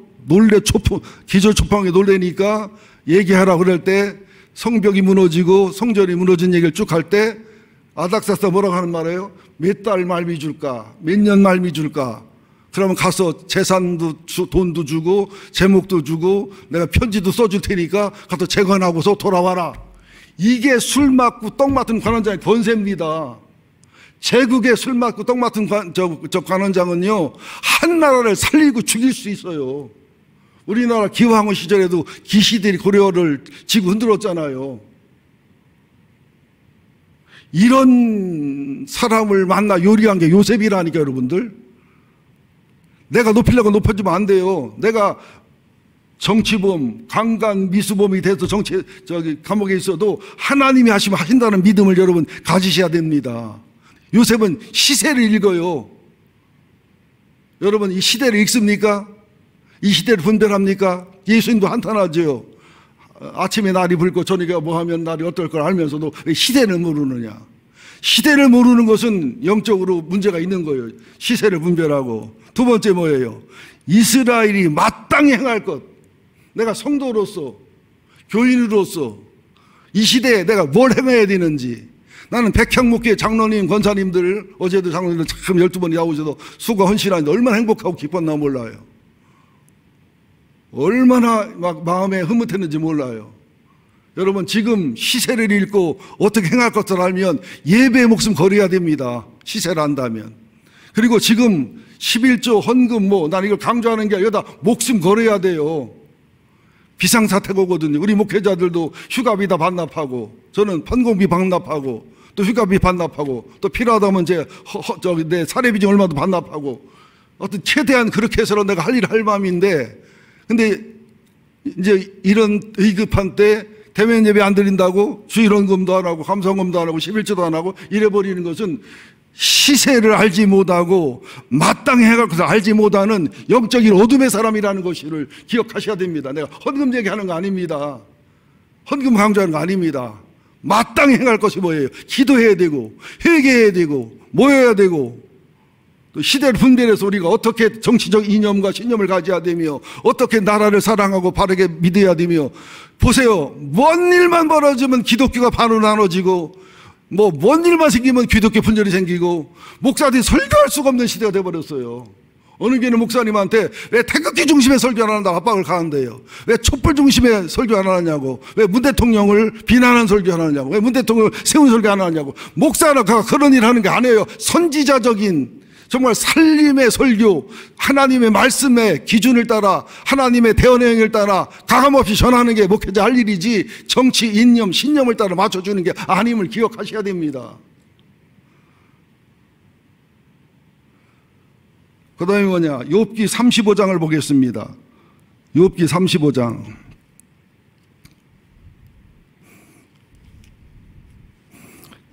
기절 초풍하게 놀래니까 얘기하라 그럴 때 성벽이 무너지고 성전이 무너진 얘기를 쭉 할 때 아닥사스 뭐라고 하는 말이에요? 몇 달 말미 줄까? 몇 년 말미 줄까? 그러면 가서 재산도 돈도 주고 제목도 주고 내가 편지도 써줄 테니까 가서 재건하고서 돌아와라. 이게 술 맞고 떡 맡은 관원장의 권세입니다. 제국의 술 맞고 떡 맡은 관원장은요, 한 나라를 살리고 죽일 수 있어요. 우리나라 기왕후 시절에도 기시들이 고려를 지고 흔들었잖아요. 이런 사람을 만나 요리한 게 요셉이라니까 여러분들. 내가 높이려고 높여주면 안 돼요. 내가 정치범, 강간 미수범이 돼서 감옥에 있어도 하나님이 하신다는 믿음을 여러분 가지셔야 됩니다. 요셉은 시세를 읽어요. 여러분 이 시대를 읽습니까? 이 시대를 분별합니까? 예수님도 한탄하죠. 아침에 날이 붉고 저녁에 뭐 하면 날이 어떨 걸 알면서도 왜 시대를 모르느냐. 시대를 모르는 것은 영적으로 문제가 있는 거예요. 시세를 분별하고. 두 번째 뭐예요? 이스라엘이 마땅히 행할 것. 내가 성도로서, 교인으로서 이 시대에 내가 뭘 행해야 되는지. 나는 백향목회 장로님, 권사님들, 어제도 장로님들 참 12번이 나오셔도 수고 헌신하는데 얼마나 행복하고 기뻤나 몰라요. 얼마나 막 마음에 흐뭇했는지 몰라요. 여러분 지금 시세를 읽고 어떻게 행할 것을 알면 예배의 목숨 걸어야 됩니다. 시세를 안다면. 그리고 지금 11조 헌금 난 이걸 강조하는 게 아니라 목숨 걸어야 돼요. 비상사태가 오거든요. 우리 목회자들도 휴가비 다 반납하고 저는 판공비 반납하고 또 휴가비 반납하고 또 필요하다면 내 사례비용 얼마도 반납하고 어떤 최대한 그렇게 해서 내가 할 일을 할 마음인데 근데 이제 이런 위급한 때 대면 예배 안 드린다고 주일헌금도 안 하고 감사헌금도 안 하고 11조도 안 하고 이래버리는 것은 시세를 알지 못하고 마땅히 해갈 것을 알지 못하는 영적인 어둠의 사람이라는 것을 기억하셔야 됩니다. 내가 헌금 얘기하는 거 아닙니다. 헌금 강조하는 거 아닙니다. 마땅히 행할 것이 뭐예요? 기도해야 되고 회개해야 되고 모여야 되고 또 시대를 분별해서 우리가 어떻게 정치적 이념과 신념을 가져야 되며 어떻게 나라를 사랑하고 바르게 믿어야 되며 보세요. 뭔 일만 벌어지면 기독교가 반으로 나눠지고 뭔 일만 생기면 기독교 분열이 생기고 목사들이 설교할 수가 없는 시대가 돼버렸어요. 어느 교회는 목사님한테 왜 태극기 중심의 설교 안 한다고 압박을 가한대요. 왜 촛불 중심의 설교 안 하느냐고. 왜 문 대통령을 비난하는 설교 안 하느냐고. 왜 문 대통령을 세운 설교 안 하느냐고. 목사가 그런 일 하는 게 아니에요. 선지자적인 정말 살림의 설교, 하나님의 말씀의 기준을 따라 하나님의 대언행을 따라 가감없이 전하는 게 목회자 할 일이지 정치, 이념, 신념을 따라 맞춰주는 게 아님을 기억하셔야 됩니다. 그 다음에 뭐냐? 욥기 35장을 보겠습니다. 욥기 35장.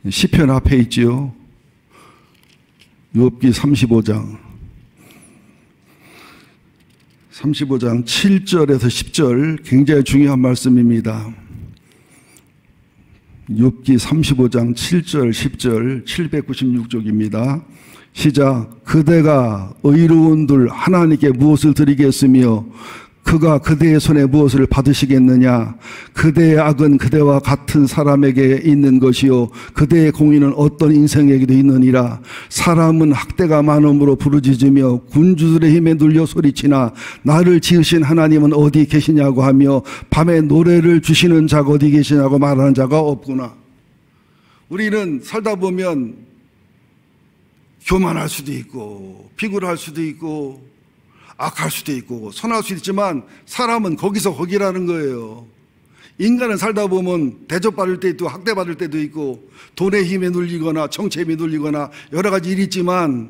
시편 앞에 있지요. 욥기 35장 35장 7절에서 10절 굉장히 중요한 말씀입니다. 욥기 35장 7절 10절 796쪽입니다. 시작. 그대가 의로운들 하나님께 무엇을 드리겠으며 그가 그대의 손에 무엇을 받으시겠느냐. 그대의 악은 그대와 같은 사람에게 있는 것이요 그대의 공의는 어떤 인생에게도 있느니라. 사람은 학대가 많음으로 부르짖으며 군주들의 힘에 눌려 소리치나 나를 지으신 하나님은 어디 계시냐고 하며 밤에 노래를 주시는 자가 어디 계시냐고 말하는 자가 없구나. 우리는 살다 보면 교만할 수도 있고 비굴할 수도 있고 악할 수도 있고 선할 수도 있지만 사람은 거기서 거기라는 거예요. 인간은 살다 보면 대접받을 때도 있고 학대받을 때도 있고 돈의 힘에 눌리거나 정체에 눌리거나 여러 가지 일이 있지만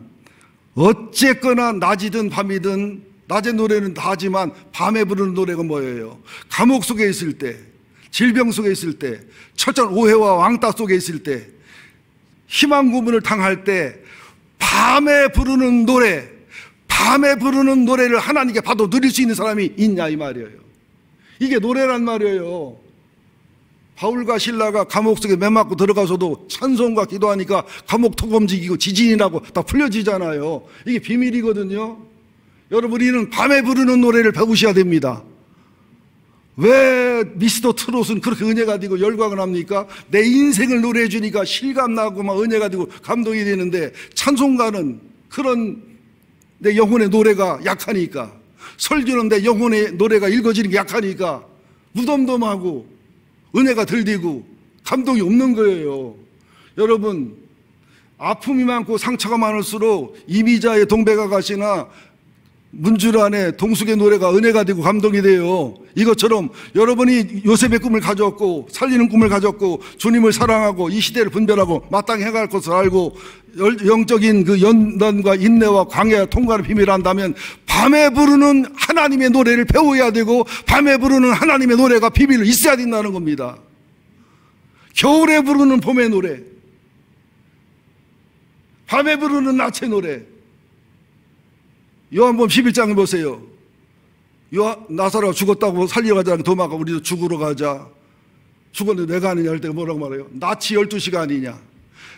어쨌거나 낮이든 밤이든 낮의 노래는 다 하지만 밤에 부르는 노래가 뭐예요? 감옥 속에 있을 때, 질병 속에 있을 때, 철저한 오해와 왕따 속에 있을 때, 희망 고문을 당할 때 밤에 부르는 노래, 밤에 부르는 노래를 하나님께 받아 누릴 수 있는 사람이 있냐 이 말이에요. 이게 노래란 말이에요. 바울과 실라가 감옥 속에 매 맞고 들어가서도 찬송과 기도하니까 감옥 토검지기고 지진이라고 다 풀려지잖아요. 이게 비밀이거든요. 여러분, 우리는 밤에 부르는 노래를 배우셔야 됩니다. 왜 미스터 트롯은 그렇게 은혜가 되고 열광을 합니까? 내 인생을 노래해 주니까 실감나고 막 은혜가 되고 감동이 되는데, 찬송가는 그런 내 영혼의 노래가 약하니까, 설교는 내 영혼의 노래가 읽어지는 게 약하니까 무덤덤하고 은혜가 덜 되고 감동이 없는 거예요. 여러분, 아픔이 많고 상처가 많을수록 이미자의 동백아가씨나 문주란의 동숙의 노래가 은혜가 되고 감동이 돼요. 이것처럼 여러분이 요셉의 꿈을 가졌고 살리는 꿈을 가졌고 주님을 사랑하고 이 시대를 분별하고 마땅히 해갈 것을 알고 영적인 그 연단과 인내와 광야와 통과를 비밀을 한다면 밤에 부르는 하나님의 노래를 배워야 되고 밤에 부르는 하나님의 노래가 비밀로 있어야 된다는 겁니다. 겨울에 부르는 봄의 노래, 밤에 부르는 낮의 노래. 요한복음 11장에 보세요. 나사로가 죽었다고 살리러 가자는 도마가 우리도 죽으러 가자. 죽었는데 왜 가느냐 할 때 뭐라고 말해요? 낮이 12시가 아니냐.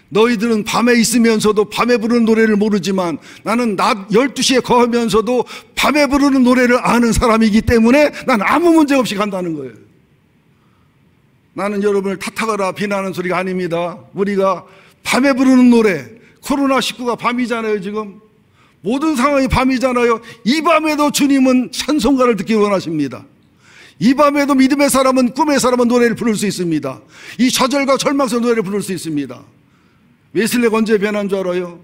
너희들은 밤에 있으면서도 밤에 부르는 노래를 모르지만 나는 낮 12시에 거하면서도 밤에 부르는 노래를 아는 사람이기 때문에 난 아무 문제 없이 간다는 거예요. 나는 여러분을 탓하거나 비난하는 소리가 아닙니다. 우리가 밤에 부르는 노래, 코로나19가 밤이잖아요. 지금 모든 상황이 밤이잖아요. 이 밤에도 주님은 찬송가를 듣기 원하십니다. 이 밤에도 믿음의 사람은, 꿈의 사람은 노래를 부를 수 있습니다. 이 좌절과 절망에서 노래를 부를 수 있습니다. 웨슬리가 언제 변한 줄 알아요?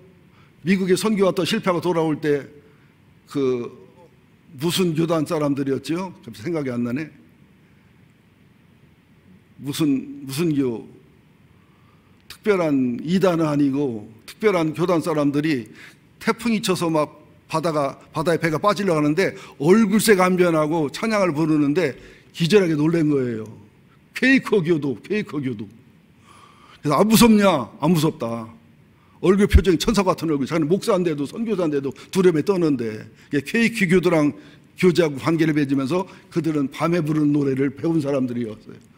미국에 선교 왔다 실패하고 돌아올 때 무슨 교단 사람들이었죠? 생각이 안 나네. 무슨 교, 특별한 이단은 아니고 특별한 교단 사람들이 태풍이 쳐서 막 바다에 배가 빠지려고 하는데 얼굴색 안 변하고 찬양을 부르는데 기절하게 놀란 거예요. 퀘이커 교도. 그래서 안 무섭냐? 안 무섭다. 얼굴 표정이 천사 같은 얼굴. 자기는 목사인데도 선교사인데도 두려움에 떠는데 퀘이커 교도랑 교제하고 관계를 맺으면서 그들은 밤에 부르는 노래를 배운 사람들이었어요.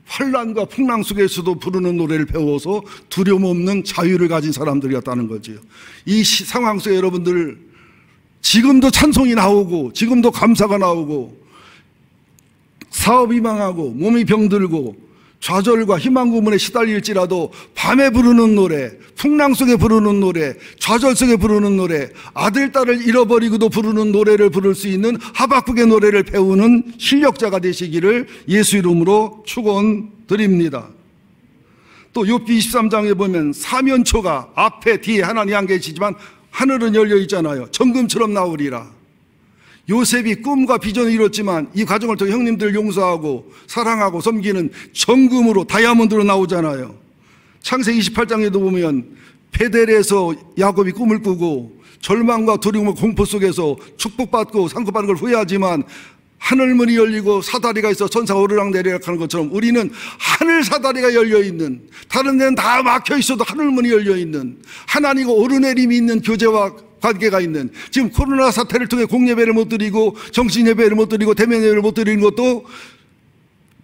환란과 풍랑 속에서도 부르는 노래를 배워서 두려움 없는 자유를 가진 사람들이었다는 거죠. 이 상황 속에 여러분들 지금도 찬송이 나오고 지금도 감사가 나오고 사업이 망하고 몸이 병들고 좌절과 희망 고문에 시달릴지라도 밤에 부르는 노래, 풍랑 속에 부르는 노래, 좌절 속에 부르는 노래, 아들, 딸을 잃어버리고도 부르는 노래를 부를 수 있는 하박국의 노래를 배우는 실력자가 되시기를 예수 이름으로 축원드립니다. 또 욥기 23장에 보면 사면초가 앞에 뒤에 하나님 안 계시지만 하늘은 열려 있잖아요. 정금처럼 나오리라. 요셉이 꿈과 비전을 이뤘지만 이 과정을 통해 형님들을 용서하고 사랑하고 섬기는 정금으로 다이아몬드로 나오잖아요. 창세기 28장에도 보면 베델에서 야곱이 꿈을 꾸고 절망과 두려움과 공포 속에서 축복받고 상급받는 걸 후회하지만 하늘문이 열리고 사다리가 있어 천사가 오르락내리락 하는 것처럼 우리는 하늘 사다리가 열려있는, 다른 데는 다 막혀있어도 하늘문이 열려있는, 하나님과 오르내림이 있는 교제와 관계가 있는, 지금 코로나 사태를 통해 공예배를 못 드리고 정신예배를 못 드리고 대면예배를 못 드리는 것도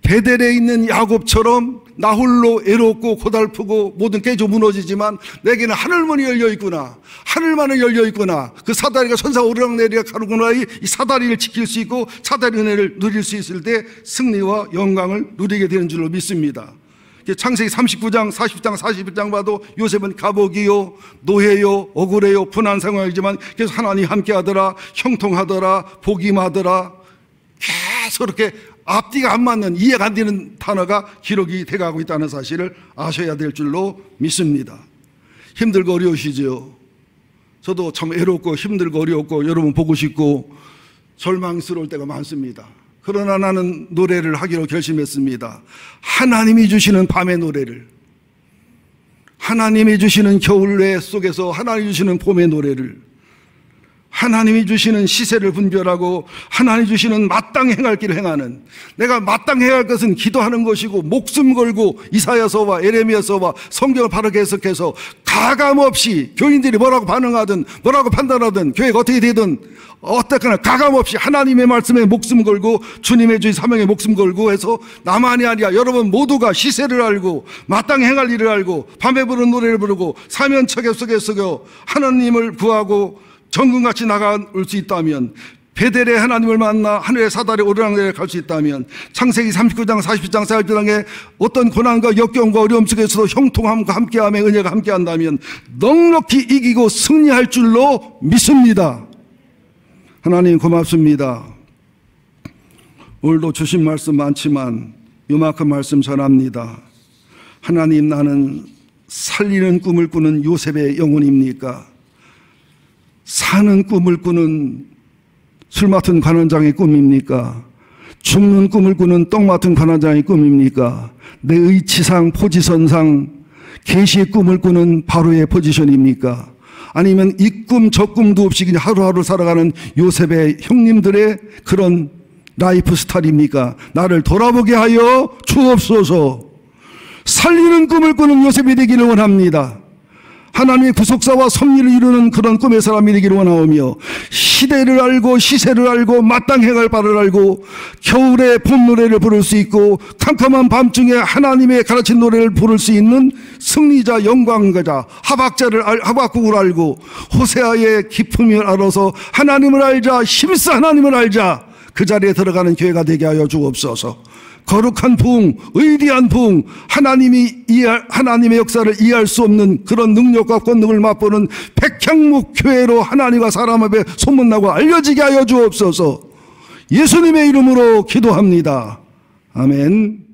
베델에 있는 야곱처럼 나 홀로 애롭고 고달프고 모든 깨져 무너지지만 내게는 하늘문이 열려 있구나, 하늘만은 열려 있구나, 그 사다리가 천사 오르락내리락 가는구나, 이 사다리를 지킬 수 있고 사다리 은혜를 누릴 수 있을 때 승리와 영광을 누리게 되는 줄로 믿습니다. 창세기 39장 40장 41장 봐도 요셉은 감옥이요 노예요 억울해요 분한 상황이지만 계속 하나님 함께하더라, 형통하더라, 복임하더라, 계속 이렇게 앞뒤가 안 맞는, 이해가 안 되는 단어가 기록이 돼가고 있다는 사실을 아셔야 될 줄로 믿습니다. 힘들고 어려우시죠? 저도 참 애롭고 힘들고 어려웠고 여러분 보고 싶고 절망스러울 때가 많습니다. 그러나 나는 노래를 하기로 결심했습니다. 하나님이 주시는 밤의 노래를, 하나님이 주시는 겨울의 속에서 하나님이 주시는 봄의 노래를, 하나님이 주시는 시세를 분별하고 하나님이 주시는 마땅히 행할 길을 행하는, 내가 마땅히 해야 할 것은 기도하는 것이고 목숨 걸고 이사야서와 에레미야서와 성경을 바르게 해석해서 가감없이 교인들이 뭐라고 반응하든 뭐라고 판단하든 교회가 어떻게 되든 어떻거나 가감없이 하나님의 말씀에 목숨 걸고 주님의 주의 사명에 목숨 걸고 해서 나만이 아니라 여러분 모두가 시세를 알고 마땅히 행할 일을 알고 밤에 부르는 노래를 부르고 사면척에 속여 하나님을 구하고 정금같이 나가올 수 있다면, 베델의 하나님을 만나 하늘의 사다리 오르락내리락 갈 수 있다면, 창세기 39장 40장 41장에 어떤 고난과 역경과 어려움 속에서도 형통함과 함께함의 은혜가 함께한다면 넉넉히 이기고 승리할 줄로 믿습니다. 하나님 고맙습니다. 오늘도 주신 말씀 많지만 요만큼 말씀 전합니다. 하나님, 나는 살리는 꿈을 꾸는 요셉의 영혼입니까? 사는 꿈을 꾸는 술 맡은 관원장의 꿈입니까? 죽는 꿈을 꾸는 떡 맡은 관원장의 꿈입니까? 내 의치상 포지선상 계시의 꿈을 꾸는 바로의 포지션입니까? 아니면 이 꿈 저 꿈도 없이 그냥 하루하루 살아가는 요셉의 형님들의 그런 라이프 스타일입니까? 나를 돌아보게 하여 주옵소서. 살리는 꿈을 꾸는 요셉이 되기를 원합니다. 하나님의 구속사와 섭리를 이루는 그런 꿈의 사람이 되기를 원하오며, 시대를 알고 시세를 알고 마땅히 행할 바를 알고 겨울에 봄 노래를 부를 수 있고 캄캄한 밤중에 하나님의 가르친 노래를 부를 수 있는 승리자, 영광가자, 하박국을 알고 호세아의 기품을 알아서 하나님을 알자, 힘써 하나님을 알자, 그 자리에 들어가는 교회가 되게 하여 주옵소서. 거룩한 부흥, 의리한 부흥, 하나님의 역사를 이해할 수 없는 그런 능력과 권능을 맛보는 백향목 교회로 하나님과 사람 앞에 소문나고 알려지게 하여 주옵소서. 예수님의 이름으로 기도합니다. 아멘.